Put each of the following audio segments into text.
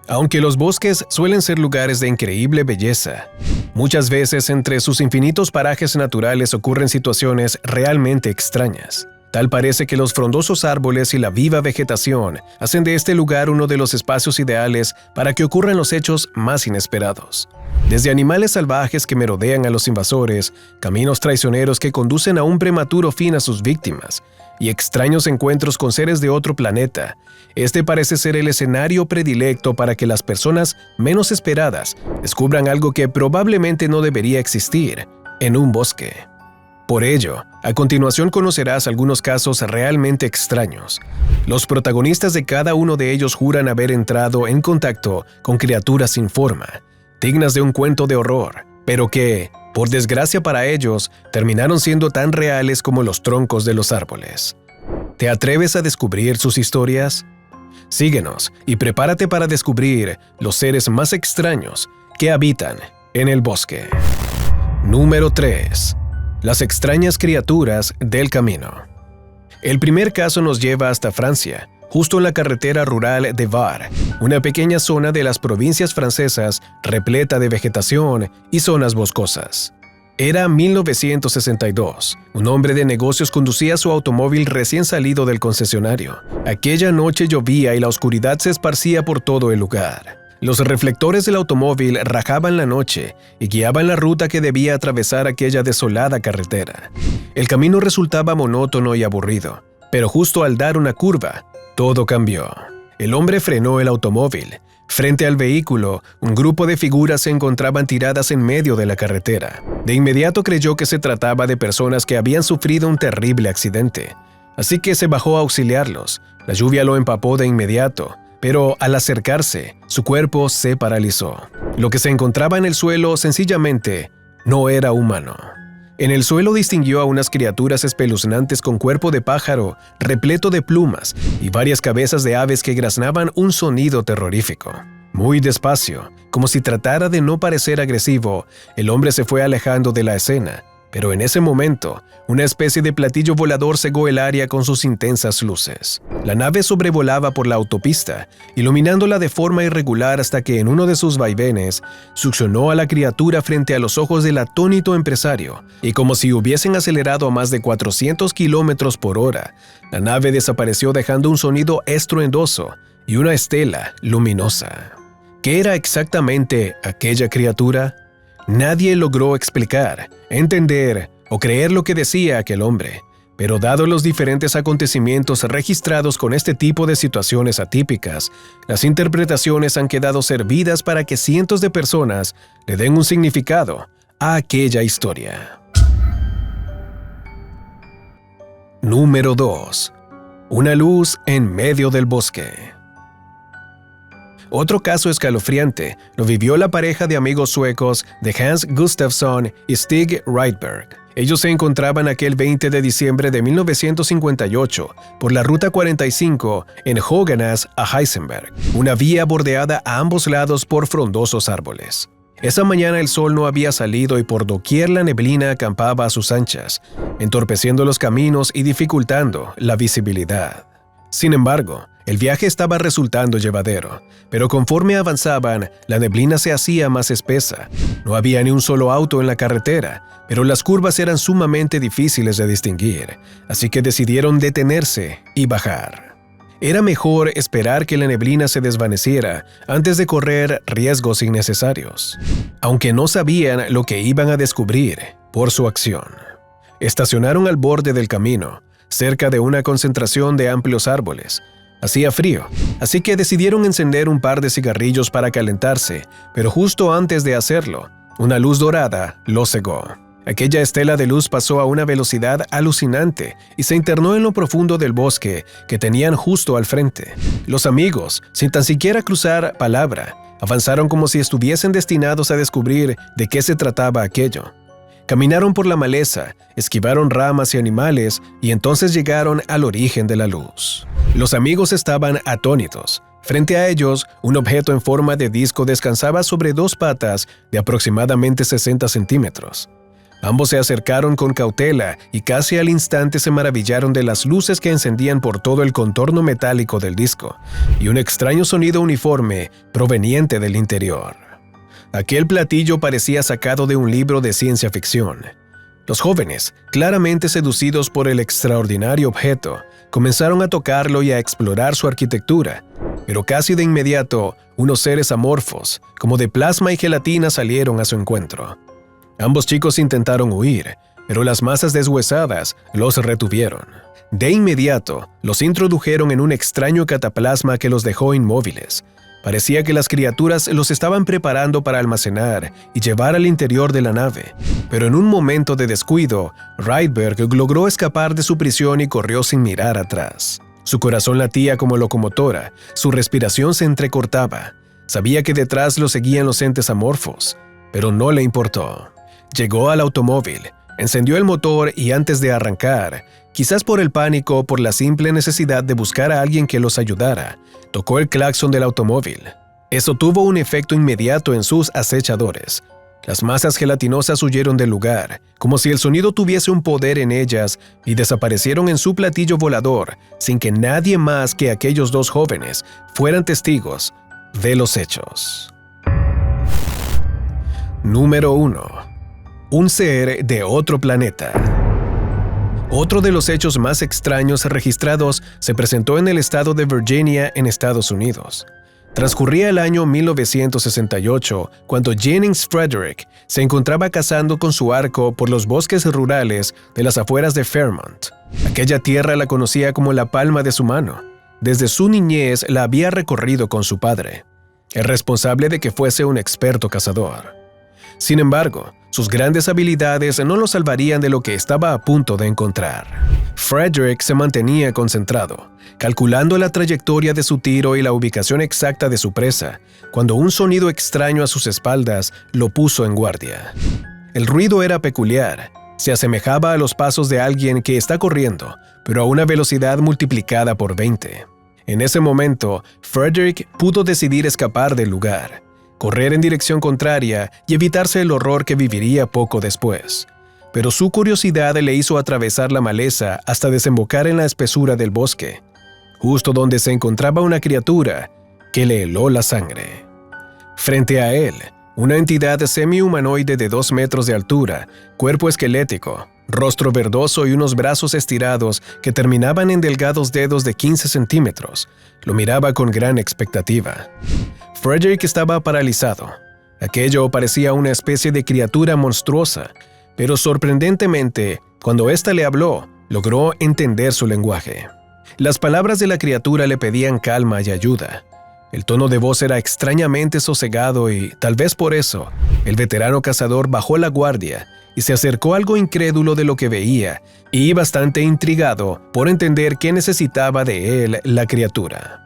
Aunque los bosques suelen ser lugares de increíble belleza, muchas veces entre sus infinitos parajes naturales ocurren situaciones realmente extrañas. Tal parece que los frondosos árboles y la viva vegetación hacen de este lugar uno de los espacios ideales para que ocurran los hechos más inesperados. Desde animales salvajes que merodean a los invasores, caminos traicioneros que conducen a un prematuro fin a sus víctimas, y extraños encuentros con seres de otro planeta, este parece ser el escenario predilecto para que las personas menos esperadas descubran algo que probablemente no debería existir en un bosque. Por ello, a continuación conocerás algunos casos realmente extraños. Los protagonistas de cada uno de ellos juran haber entrado en contacto con criaturas sin forma, dignas de un cuento de horror, pero que, por desgracia para ellos, terminaron siendo tan reales como los troncos de los árboles. ¿Te atreves a descubrir sus historias? Síguenos y prepárate para descubrir los seres más extraños que habitan en el bosque. Número 3. Las extrañas criaturas del camino. El primer caso nos lleva hasta Francia, justo en la carretera rural de Var, una pequeña zona de las provincias francesas repleta de vegetación y zonas boscosas. Era 1962. Un hombre de negocios conducía su automóvil recién salido del concesionario. Aquella noche llovía y la oscuridad se esparcía por todo el lugar. Los reflectores del automóvil rajaban la noche y guiaban la ruta que debía atravesar aquella desolada carretera. El camino resultaba monótono y aburrido, pero justo al dar una curva, todo cambió. El hombre frenó el automóvil. Frente al vehículo, un grupo de figuras se encontraban tiradas en medio de la carretera. De inmediato creyó que se trataba de personas que habían sufrido un terrible accidente, así que se bajó a auxiliarlos. La lluvia lo empapó de inmediato, pero al acercarse, su cuerpo se paralizó. Lo que se encontraba en el suelo sencillamente no era humano. En el suelo distinguió a unas criaturas espeluznantes con cuerpo de pájaro, repleto de plumas y varias cabezas de aves que graznaban un sonido terrorífico. Muy despacio, como si tratara de no parecer agresivo, el hombre se fue alejando de la escena, pero en ese momento, una especie de platillo volador cegó el área con sus intensas luces. La nave sobrevolaba por la autopista, iluminándola de forma irregular hasta que en uno de sus vaivenes succionó a la criatura frente a los ojos del atónito empresario, y como si hubiesen acelerado a más de 400 kilómetros por hora, la nave desapareció dejando un sonido estruendoso y una estela luminosa. ¿Qué era exactamente aquella criatura? Nadie logró explicar, entender o creer lo que decía aquel hombre, pero dado los diferentes acontecimientos registrados con este tipo de situaciones atípicas, las interpretaciones han quedado servidas para que cientos de personas le den un significado a aquella historia. Número 2. Una luz en medio del bosque. Otro caso escalofriante lo vivió la pareja de amigos suecos de Hans Gustafsson y Stig Rydberg. Ellos se encontraban aquel 20 de diciembre de 1958 por la Ruta 45 en Höganäs a Heisenberg, una vía bordeada a ambos lados por frondosos árboles. Esa mañana el sol no había salido y por doquier la neblina acampaba a sus anchas, entorpeciendo los caminos y dificultando la visibilidad. Sin embargo, el viaje estaba resultando llevadero, pero conforme avanzaban, la neblina se hacía más espesa. No había ni un solo auto en la carretera, pero las curvas eran sumamente difíciles de distinguir, así que decidieron detenerse y bajar. Era mejor esperar que la neblina se desvaneciera antes de correr riesgos innecesarios, aunque no sabían lo que iban a descubrir por su acción. Estacionaron al borde del camino, cerca de una concentración de amplios árboles. Hacía frío, así que decidieron encender un par de cigarrillos para calentarse, pero justo antes de hacerlo, una luz dorada los cegó. Aquella estela de luz pasó a una velocidad alucinante y se internó en lo profundo del bosque que tenían justo al frente. Los amigos, sin tan siquiera cruzar palabra, avanzaron como si estuviesen destinados a descubrir de qué se trataba aquello. Caminaron por la maleza, esquivaron ramas y animales y entonces llegaron al origen de la luz. Los amigos estaban atónitos. Frente a ellos, un objeto en forma de disco descansaba sobre dos patas de aproximadamente 60 centímetros. Ambos se acercaron con cautela y casi al instante se maravillaron de las luces que encendían por todo el contorno metálico del disco y un extraño sonido uniforme proveniente del interior. Aquel platillo parecía sacado de un libro de ciencia ficción. Los jóvenes, claramente seducidos por el extraordinario objeto, comenzaron a tocarlo y a explorar su arquitectura, pero casi de inmediato, unos seres amorfos, como de plasma y gelatina, salieron a su encuentro. Ambos chicos intentaron huir, pero las masas deshuesadas los retuvieron. De inmediato, los introdujeron en un extraño cataplasma que los dejó inmóviles. Parecía que las criaturas los estaban preparando para almacenar y llevar al interior de la nave, pero en un momento de descuido, Rydberg logró escapar de su prisión y corrió sin mirar atrás. Su corazón latía como locomotora, su respiración se entrecortaba. Sabía que detrás lo seguían los entes amorfos, pero no le importó. Llegó al automóvil, encendió el motor y antes de arrancar, quizás por el pánico o por la simple necesidad de buscar a alguien que los ayudara, tocó el claxon del automóvil. Eso tuvo un efecto inmediato en sus acechadores. Las masas gelatinosas huyeron del lugar, como si el sonido tuviese un poder en ellas, y desaparecieron en su platillo volador, sin que nadie más que aquellos dos jóvenes fueran testigos de los hechos. Número 1. Un ser de otro planeta. Otro de los hechos más extraños registrados se presentó en el estado de Virginia, en Estados Unidos. Transcurría el año 1968 cuando Jennings Frederick se encontraba cazando con su arco por los bosques rurales de las afueras de Fairmont. Aquella tierra la conocía como la palma de su mano. Desde su niñez la había recorrido con su padre, el responsable de que fuese un experto cazador. Sin embargo, sus grandes habilidades no lo salvarían de lo que estaba a punto de encontrar. Frederick se mantenía concentrado, calculando la trayectoria de su tiro y la ubicación exacta de su presa, cuando un sonido extraño a sus espaldas lo puso en guardia. El ruido era peculiar, se asemejaba a los pasos de alguien que está corriendo, pero a una velocidad multiplicada por 20. En ese momento, Frederick pudo decidir escapar del lugar, correr en dirección contraria y evitarse el horror que viviría poco después. Pero su curiosidad le hizo atravesar la maleza hasta desembocar en la espesura del bosque, justo donde se encontraba una criatura que le heló la sangre. Frente a él, una entidad semi-humanoide de 2 metros de altura, cuerpo esquelético, rostro verdoso y unos brazos estirados que terminaban en delgados dedos de 15 centímetros, lo miraba con gran expectativa. Frederick estaba paralizado. Aquello parecía una especie de criatura monstruosa, pero sorprendentemente, cuando ésta le habló, logró entender su lenguaje. Las palabras de la criatura le pedían calma y ayuda. El tono de voz era extrañamente sosegado y, tal vez por eso, el veterano cazador bajó la guardia y se acercó algo incrédulo de lo que veía y bastante intrigado por entender qué necesitaba de él la criatura.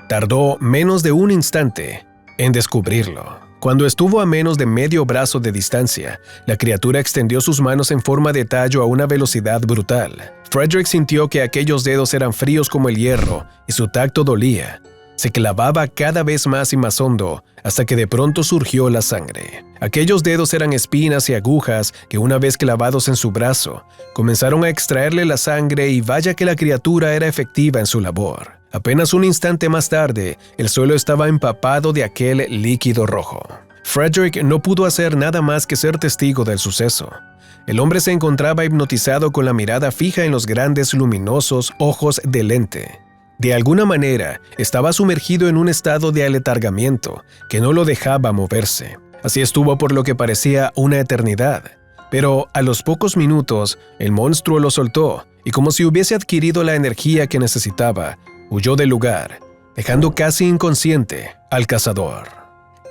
Tardó menos de un instante en descubrirlo. Cuando estuvo a menos de medio brazo de distancia, la criatura extendió sus manos en forma de tallo a una velocidad brutal. Frederick sintió que aquellos dedos eran fríos como el hierro y su tacto dolía. Se clavaba cada vez más y más hondo hasta que de pronto surgió la sangre. Aquellos dedos eran espinas y agujas que, una vez clavados en su brazo, comenzaron a extraerle la sangre, y vaya que la criatura era efectiva en su labor. Apenas un instante más tarde, el suelo estaba empapado de aquel líquido rojo. Frederick no pudo hacer nada más que ser testigo del suceso. El hombre se encontraba hipnotizado con la mirada fija en los grandes luminosos ojos del ente. De alguna manera, estaba sumergido en un estado de aletargamiento que no lo dejaba moverse. Así estuvo por lo que parecía una eternidad. Pero a los pocos minutos, el monstruo lo soltó y, como si hubiese adquirido la energía que necesitaba, huyó del lugar, dejando casi inconsciente al cazador.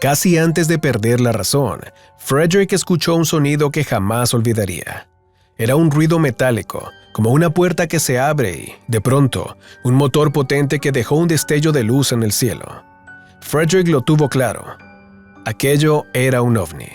Casi antes de perder la razón, Frederick escuchó un sonido que jamás olvidaría. Era un ruido metálico, como una puerta que se abre y, de pronto, un motor potente que dejó un destello de luz en el cielo. Frederick lo tuvo claro. Aquello era un ovni.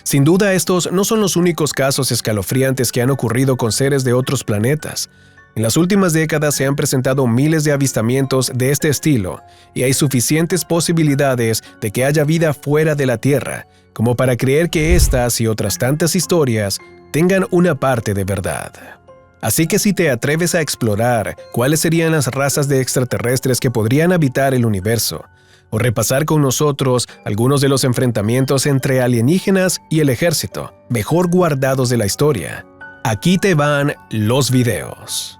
Sin duda, estos no son los únicos casos escalofriantes que han ocurrido con seres de otros planetas. En las últimas décadas se han presentado miles de avistamientos de este estilo, y hay suficientes posibilidades de que haya vida fuera de la Tierra como para creer que estas y otras tantas historias tengan una parte de verdad. Así que si te atreves a explorar cuáles serían las razas de extraterrestres que podrían habitar el universo, o repasar con nosotros algunos de los enfrentamientos entre alienígenas y el ejército, mejor guardados de la historia, aquí te van los videos.